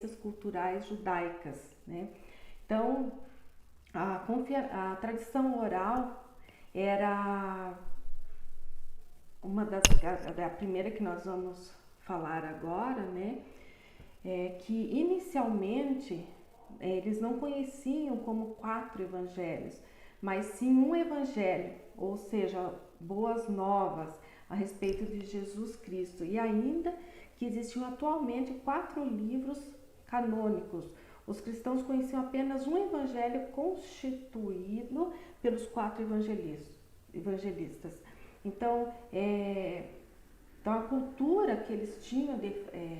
referências culturais judaicas, né? Então, a tradição oral era a primeira que nós vamos falar agora, né? Que inicialmente eles não conheciam como 4 evangelhos, mas sim um evangelho, ou seja, boas novas a respeito de Jesus Cristo, e ainda que existiam atualmente 4 livros canônicos. Os cristãos conheciam apenas um evangelho constituído pelos 4 evangelistas. Então, a cultura que eles tinham,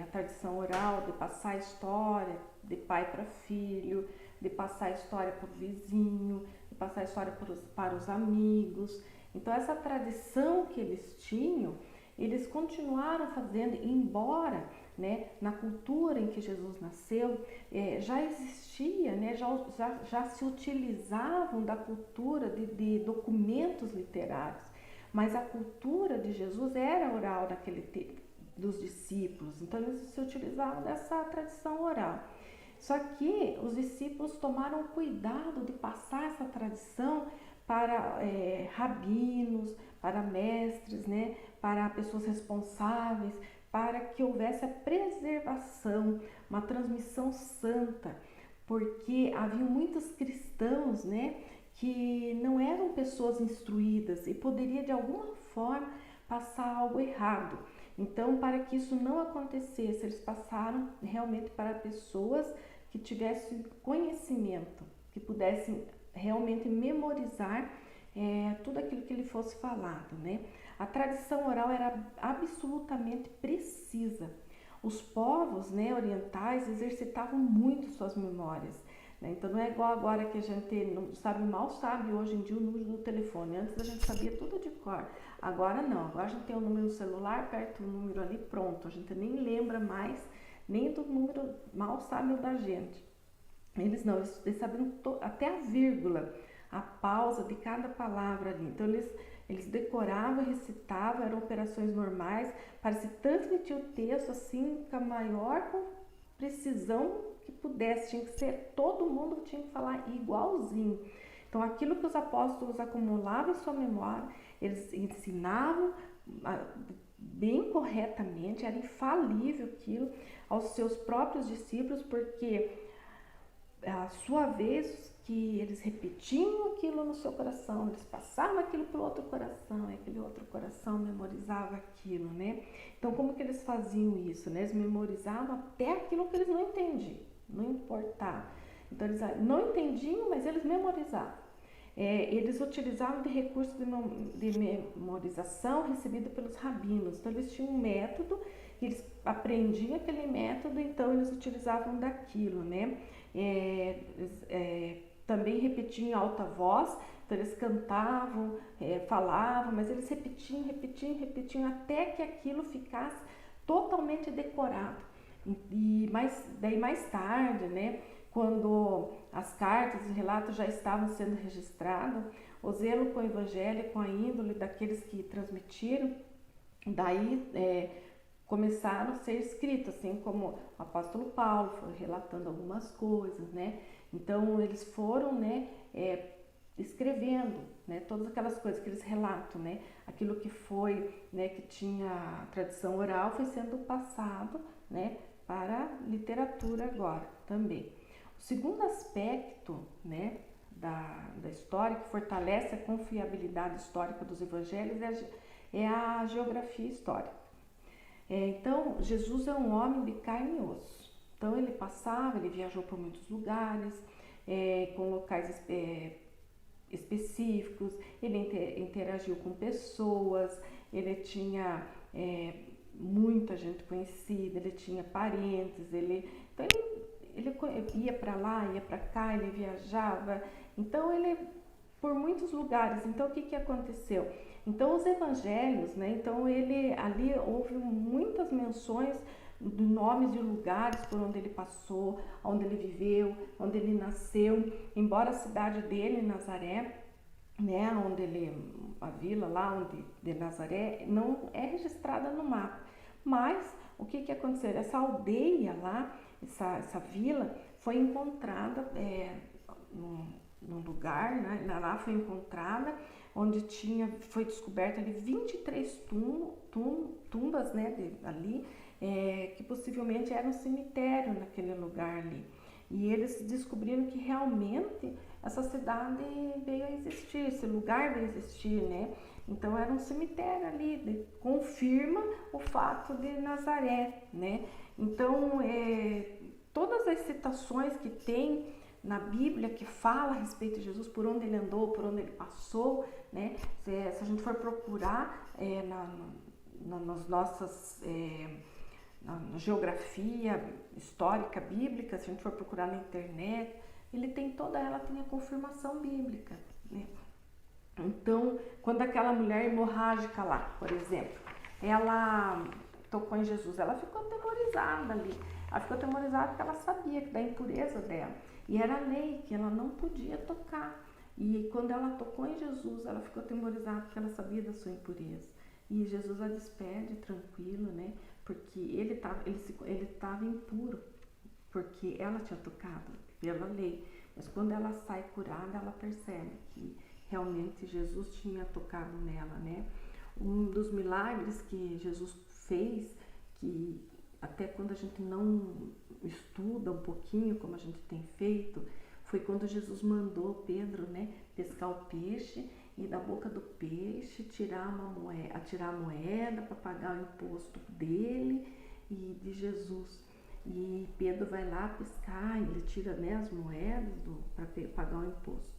a tradição oral, de passar a história de pai para filho, de passar a história para o vizinho, de passar a história para os amigos. Então, essa tradição que eles tinham, eles continuaram fazendo, embora, né, na cultura em que Jesus nasceu, já existia, né, já se utilizavam da cultura de documentos literários, mas a cultura de Jesus era oral daquele tempo, dos discípulos, então eles se utilizavam dessa tradição oral. Só que os discípulos tomaram cuidado de passar essa tradição para rabinos, para mestres, né, para pessoas responsáveis, para que houvesse a preservação, uma transmissão santa, porque havia muitos cristãos, né, que não eram pessoas instruídas e poderia de alguma forma passar algo errado. Então, para que isso não acontecesse, eles passaram realmente para pessoas que tivessem conhecimento, que pudessem realmente memorizar tudo aquilo que lhe fosse falado, né? A tradição oral era absolutamente precisa. Os povos, né, orientais exercitavam muito suas memórias, né? Então não é igual agora que a gente não sabe, mal sabe hoje em dia o número do telefone. Antes a gente sabia tudo de cor. Agora não, agora a gente tem o número do celular, aperta o número ali, pronto. A gente nem lembra mais, nem do número, mal sabe o da gente. Eles não, eles sabiam até a vírgula, a pausa de cada palavra ali. Então eles decoravam, recitavam, eram operações normais, para se transmitir o texto assim com a maior precisão que pudesse. Tinha que ser, todo mundo tinha que falar igualzinho. Então aquilo que os apóstolos acumulavam em sua memória, eles ensinavam bem corretamente, era infalível aquilo aos seus próprios discípulos, porque a sua vez que eles repetiam aquilo no seu coração, eles passavam aquilo para o outro coração, e aquele outro coração memorizava aquilo, né? Então, como que eles faziam isso, né? Eles memorizavam até aquilo que eles não entendiam, não importava. Então, eles não entendiam, mas eles memorizavam. Eles utilizavam de recursos de memorização recebido pelos rabinos. Então, eles tinham um método, eles aprendiam aquele método, então eles utilizavam daquilo, né? Também repetiam em alta voz, então eles cantavam, falavam, mas eles repetiam até que aquilo ficasse totalmente decorado. Daí mais tarde, né, quando as cartas e relatos já estavam sendo registrados, o zelo com o evangelho, com a índole daqueles que transmitiram, daí começaram a ser escritos, assim como o apóstolo Paulo foi relatando algumas coisas, né? Então eles foram, né, escrevendo, né, todas aquelas coisas que eles relatam, né? Aquilo que foi, né, que tinha tradição oral foi sendo passado, né, para a literatura agora também. O segundo aspecto, né, da história que fortalece a confiabilidade histórica dos evangelhos é a geografia histórica. Então, Jesus é um homem de carne e osso. Então, ele viajou por muitos lugares, com locais específicos, ele interagiu com pessoas, ele tinha muita gente conhecida, ele tinha parentes, então ele ia para lá, ia para cá, ele viajava, então ele por muitos lugares. Então o que aconteceu? Então os evangelhos, né? Então ali houve muitas menções de nomes de lugares por onde ele passou, onde ele viveu, onde ele nasceu, embora a cidade dele, Nazaré, né, a vila lá de Nazaré, não é registrada no mapa. Mas o que aconteceu? Essa aldeia lá, essa vila foi encontrada num lugar, né? Lá foi encontrada, onde foi descoberta ali 23 tumbas, né, ali, que possivelmente era um cemitério naquele lugar ali. E eles descobriram que realmente essa cidade veio a existir, esse lugar veio a existir, né? Então era um cemitério ali, confirma o fato de Nazaré, né? Então, todas as citações que tem na Bíblia que fala a respeito de Jesus, por onde ele andou, por onde ele passou, né? Se a gente for procurar nas nossas na geografia histórica bíblica, se a gente for procurar na internet, ela tem a confirmação bíblica, né? Então, quando aquela mulher hemorrágica lá, por exemplo, ela tocou em Jesus, ela ficou atemorizada ali. Ela ficou atemorizada porque ela sabia da impureza dela. E era lei que ela não podia tocar. E quando ela tocou em Jesus, ela ficou atemorizada porque ela sabia da sua impureza. E Jesus a despede tranquilo, né? Porque ele estava impuro, porque ela tinha tocado pela lei. Mas quando ela sai curada, ela percebe que realmente Jesus tinha tocado nela, né? Um dos milagres que Jesus fez, que até quando a gente não estuda um pouquinho, como a gente tem feito, foi quando Jesus mandou Pedro, né, pescar o peixe e da boca do peixe tirar a moeda para pagar o imposto dele e de Jesus. E Pedro vai lá pescar, ele tira, né, as moedas para pagar o imposto.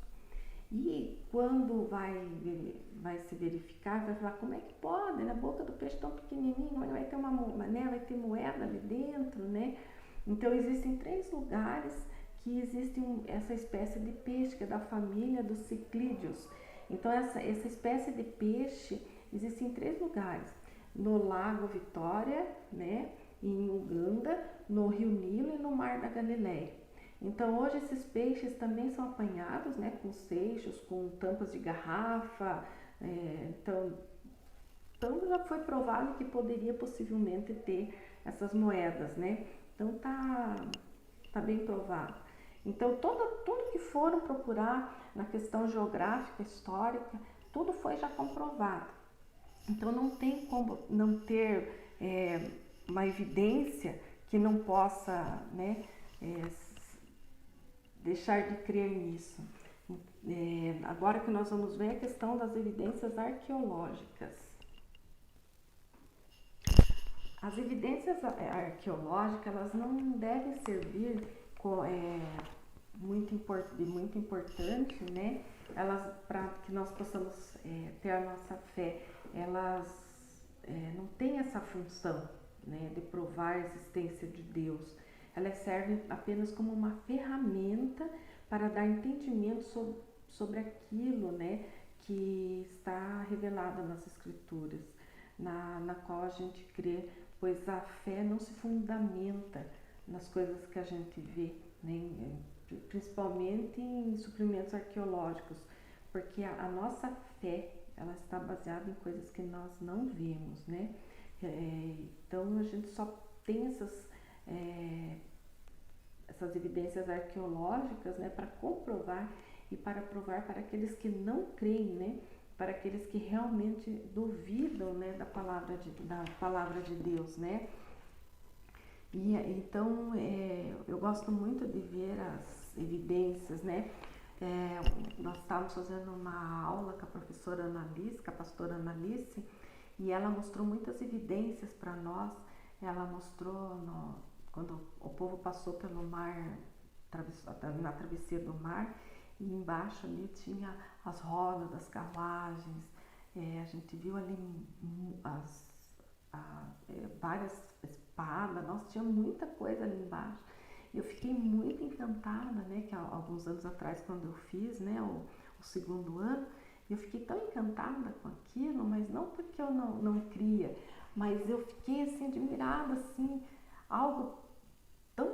E quando vai se verificar, vai falar, como é que pode? Na boca do peixe tão pequenininho, vai ter vai ter moeda ali dentro, né? Então existem 3 lugares que existem essa espécie de peixe, que é da família dos ciclídeos. Então essa espécie de peixe existe em 3 lugares: no Lago Vitória, né, em Uganda, no Rio Nilo e no Mar da Galileia. Então hoje esses peixes também são apanhados, né, com seixos, com tampas de garrafa. Então já foi provado que poderia possivelmente ter essas moedas, né? Então tá bem provado. Então tudo que foram procurar na questão geográfica, histórica, tudo foi já comprovado. Então não tem como não ter uma evidência que não possa, né, deixar de crer nisso. Agora que nós vamos ver a questão das evidências arqueológicas. As evidências arqueológicas, elas não devem servir de muito importante, né? Elas, para que nós possamos ter a nossa fé, elas não têm essa função, né, de provar a existência de Deus. Elas servem apenas como uma ferramenta para dar entendimento sobre aquilo, né, que está revelado nas Escrituras, na qual a gente crê, pois a fé não se fundamenta nas coisas que a gente vê, né, principalmente em suprimentos arqueológicos, porque a nossa fé, ela está baseada em coisas que nós não vemos, né? Então a gente só tem essas evidências arqueológicas, né, para comprovar e para provar para aqueles que não creem, né, para aqueles que realmente duvidam, né, da palavra de Deus, né? E então eu gosto muito de ver as evidências, né? Nós estávamos fazendo uma aula com a professora Analice, com a pastora Analice, e ela mostrou muitas evidências para nós. Ela mostrou quando o povo passou pelo mar, na travessia do mar, e embaixo ali tinha as rodas das carruagens. A gente viu ali várias espadas. Nossa, tinha muita coisa ali embaixo. Eu fiquei muito encantada, né, que há alguns anos atrás, quando eu fiz, né, o 2º ano, eu fiquei tão encantada com aquilo, mas não porque eu não cria, mas eu fiquei assim admirada, assim, algo tão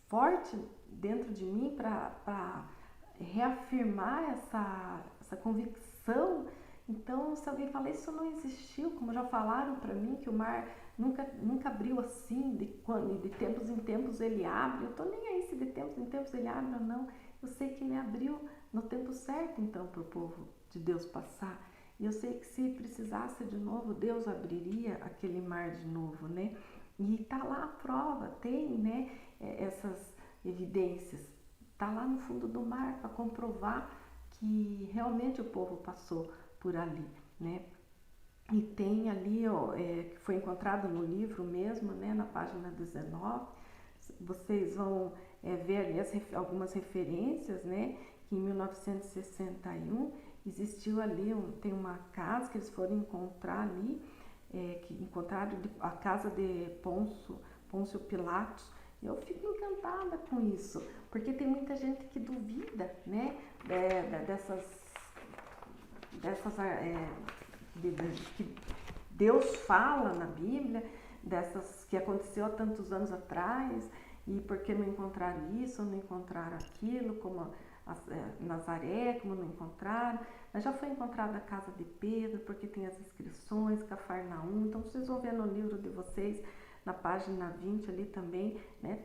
forte dentro de mim para reafirmar essa convicção. Então, se alguém fala, isso não existiu, como já falaram para mim, que o mar nunca abriu assim, de tempos em tempos ele abre. Eu tô nem aí se de tempos em tempos ele abre ou não. Eu sei que ele abriu no tempo certo, então, para o povo de Deus passar. E eu sei que se precisasse de novo, Deus abriria aquele mar de novo, né? E tá lá a prova, tem, né, essas evidências. Tá lá no fundo do mar para comprovar que realmente o povo passou por ali, né? E tem ali, ó, que foi encontrado no livro mesmo, né, na página 19, vocês vão ver ali algumas referências, né, que em 1961 existiu ali, tem uma casa que eles foram encontrar ali, que encontraram a casa de Pôncio Pilatos. Eu fico encantada com isso, porque tem muita gente que duvida, né, que Deus fala na Bíblia, dessas que aconteceu há tantos anos atrás, e por que não encontraram isso ou não encontraram aquilo, como Nazaré, como não encontraram. Mas já foi encontrada a casa de Pedro, porque tem as inscrições, Cafarnaum. Então vocês vão ver no livro de vocês, na página 20 ali também, né,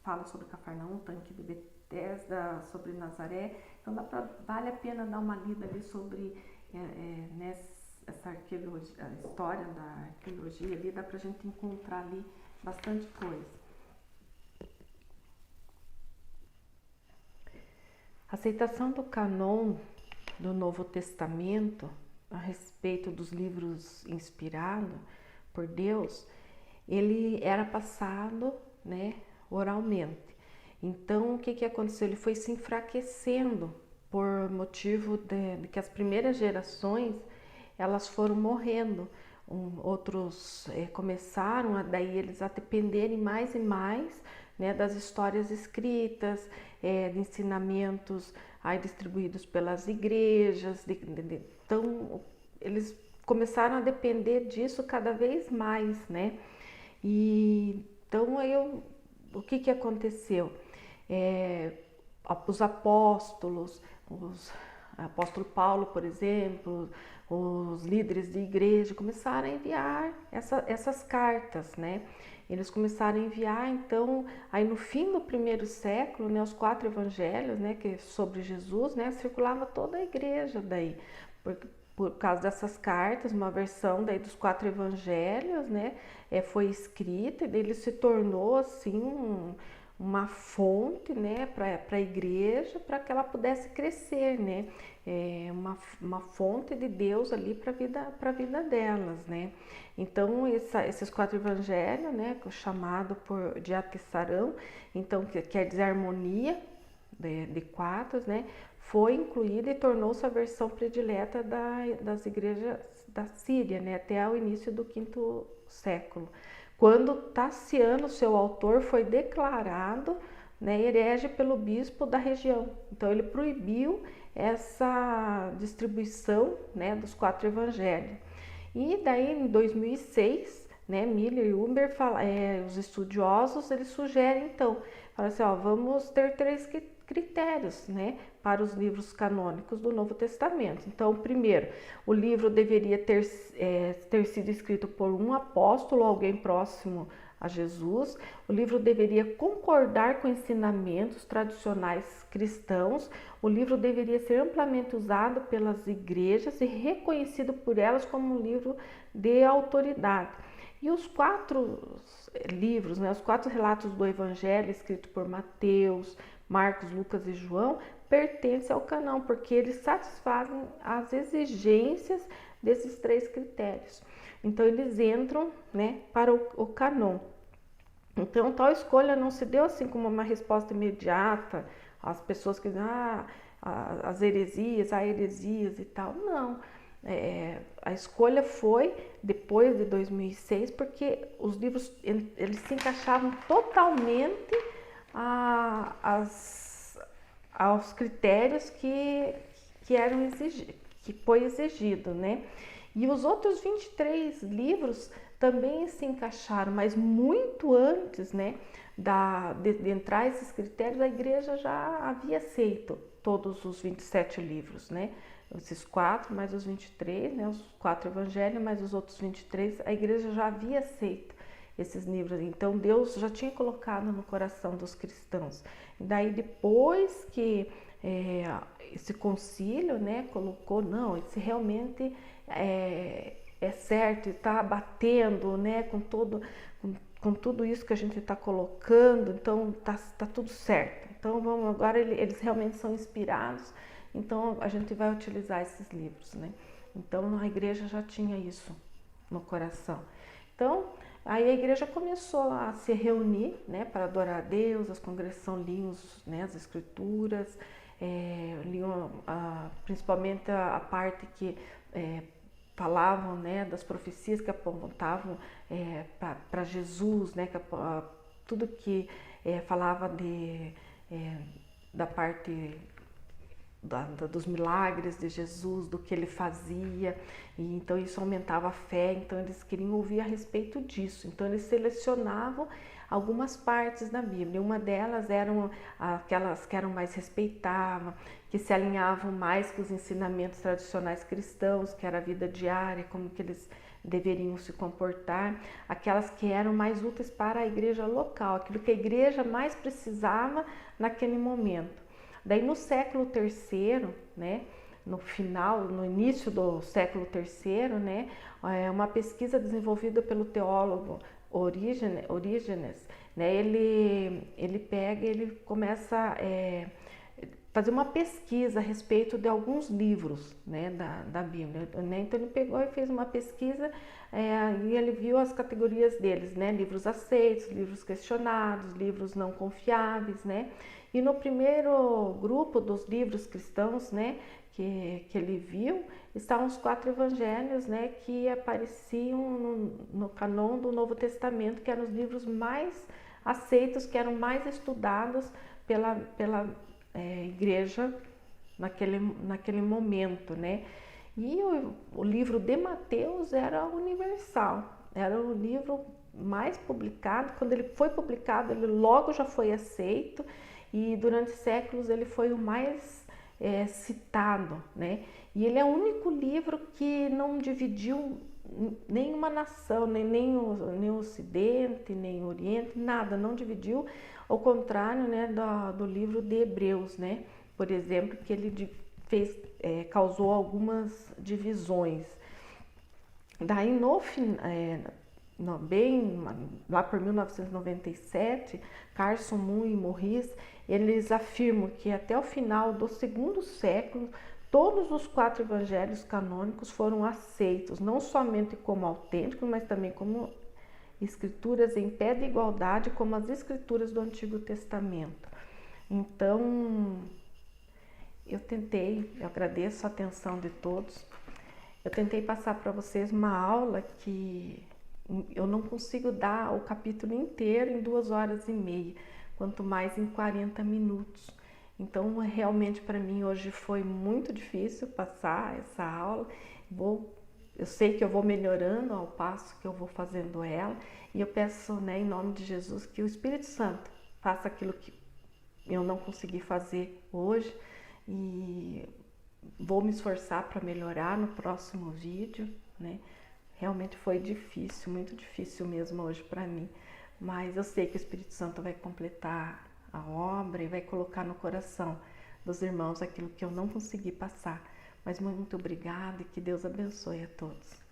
fala sobre Cafarnaum, tanque de Betesda, sobre Nazaré. Então vale a pena dar uma lida ali sobre essa arqueologia, a história da arqueologia ali, dá pra gente encontrar ali bastante coisa. A aceitação do cânon do Novo Testamento a respeito dos livros inspirados por Deus, ele era passado, né, oralmente. Então, o que aconteceu? Ele foi se enfraquecendo por motivo de que as primeiras gerações elas foram morrendo. Outros começaram daí eles a dependerem mais e mais, né, das histórias escritas, de ensinamentos aí distribuídos pelas igrejas. Então eles começaram a depender disso cada vez mais, né? E então o que aconteceu? Os apóstolos, o apóstolo Paulo, por exemplo, os líderes de igreja começaram a enviar essas cartas, né? Eles começaram a enviar, então, aí no fim do primeiro século, né, os 4 evangelhos, né, que sobre Jesus, né, circulava toda a igreja daí, por causa dessas cartas, uma versão daí dos 4 evangelhos, né, foi escrita e ele se tornou assim uma fonte, né, para a igreja, para que ela pudesse crescer, né, uma fonte de Deus ali para a vida delas, né. Então esses 4 evangelhos, né, chamado de Atessarão, então que quer dizer harmonia de 4, né, foi incluída e tornou-se a versão predileta das igrejas da Síria, né, até o início do 5º século, quando Taciano, seu autor, foi declarado, né, herege pelo bispo da região. Então ele proibiu essa distribuição, né, dos 4 evangelhos. E daí em 2006, né, Miller e Huber, os estudiosos, eles sugerem então, falam assim, vamos ter 3 critérios, né, para os livros canônicos do Novo Testamento. Então, primeiro, o livro deveria ter sido escrito por um apóstolo, alguém próximo a Jesus. O livro deveria concordar com ensinamentos tradicionais cristãos. O livro deveria ser amplamente usado pelas igrejas e reconhecido por elas como um livro de autoridade. E os 4 livros, né, os 4 relatos do Evangelho escritos por Mateus, Marcos, Lucas e João, pertencem ao cânon, porque eles satisfazem as exigências desses 3 critérios. Então eles entram, né, para o cânon. Então tal escolha não se deu assim como uma resposta imediata às pessoas que dizem, as heresias, há heresias e tal. Não. A escolha foi depois de 2006, porque os livros eles se encaixavam totalmente aos critérios que eram exigidos, que foi exigido, né? E os outros 23 livros também se encaixaram, mas muito antes, né, de entrar esses critérios, a igreja já havia aceito todos os 27 livros, né? esses 4 mais os 23, né, os 4 evangelhos mais os outros 23, a igreja já havia aceito esses livros, então Deus já tinha colocado no coração dos cristãos. E daí depois que esse concílio, né, colocou, não, esse realmente é certo, está batendo, né, com tudo isso que a gente está colocando, então tá tudo certo. Então vamos, agora eles realmente são inspirados, então a gente vai utilizar esses livros, né? Então a igreja já tinha isso no coração. Então aí a igreja começou a se reunir, né, para adorar a Deus, as congregações liam, né, as escrituras, liam principalmente a parte que falavam, né, das profecias que apontavam para Jesus, né, tudo que falava da parte dos milagres de Jesus, do que ele fazia, e então isso aumentava a fé, então eles queriam ouvir a respeito disso, então eles selecionavam algumas partes da Bíblia, uma delas eram aquelas que eram mais respeitadas, que se alinhavam mais com os ensinamentos tradicionais cristãos, que era a vida diária, como que eles deveriam se comportar, aquelas que eram mais úteis para a igreja local, aquilo que a igreja mais precisava naquele momento. Daí no século III, né, no início do século III, né, uma pesquisa desenvolvida pelo teólogo Orígenes, né, ele começa a fazer uma pesquisa a respeito de alguns livros, né, da Bíblia, né? Então ele pegou e fez uma pesquisa e ele viu as categorias deles, né, livros aceitos, livros questionados, livros não confiáveis, né? E no primeiro grupo dos livros cristãos, né, que ele viu, estavam os 4 evangelhos, né, que apareciam no canon do Novo Testamento, que eram os livros mais aceitos, que eram mais estudados pela igreja naquele momento, né? E o livro de Mateus era universal, era o livro mais publicado. Quando ele foi publicado, ele logo já foi aceito, e durante séculos ele foi o mais citado, né? E ele é o único livro que não dividiu nenhuma nação, nem o Ocidente, nem o Oriente, nada, não dividiu, ao contrário, né, do livro de Hebreus, né? Por exemplo, que ele causou algumas divisões. Daí bem lá por 1997, Carson, Moon e Morris, eles afirmam que até o final do segundo século, todos os 4 evangelhos canônicos foram aceitos, não somente como autênticos, mas também como escrituras em pé de igualdade, como as escrituras do Antigo Testamento. Então, eu agradeço a atenção de todos. Eu tentei passar para vocês uma aula que eu não consigo dar o capítulo inteiro em 2h30, quanto mais em 40 minutos. Então, realmente para mim hoje foi muito difícil passar essa aula. Eu sei que eu vou melhorando ao passo que eu vou fazendo ela, e eu peço, né, em nome de Jesus, que o Espírito Santo faça aquilo que eu não consegui fazer hoje, e vou me esforçar para melhorar no próximo vídeo, né? Realmente foi difícil, muito difícil mesmo hoje para mim, mas eu sei que o Espírito Santo vai completar a obra e vai colocar no coração dos irmãos aquilo que eu não consegui passar. Mas muito obrigada e que Deus abençoe a todos.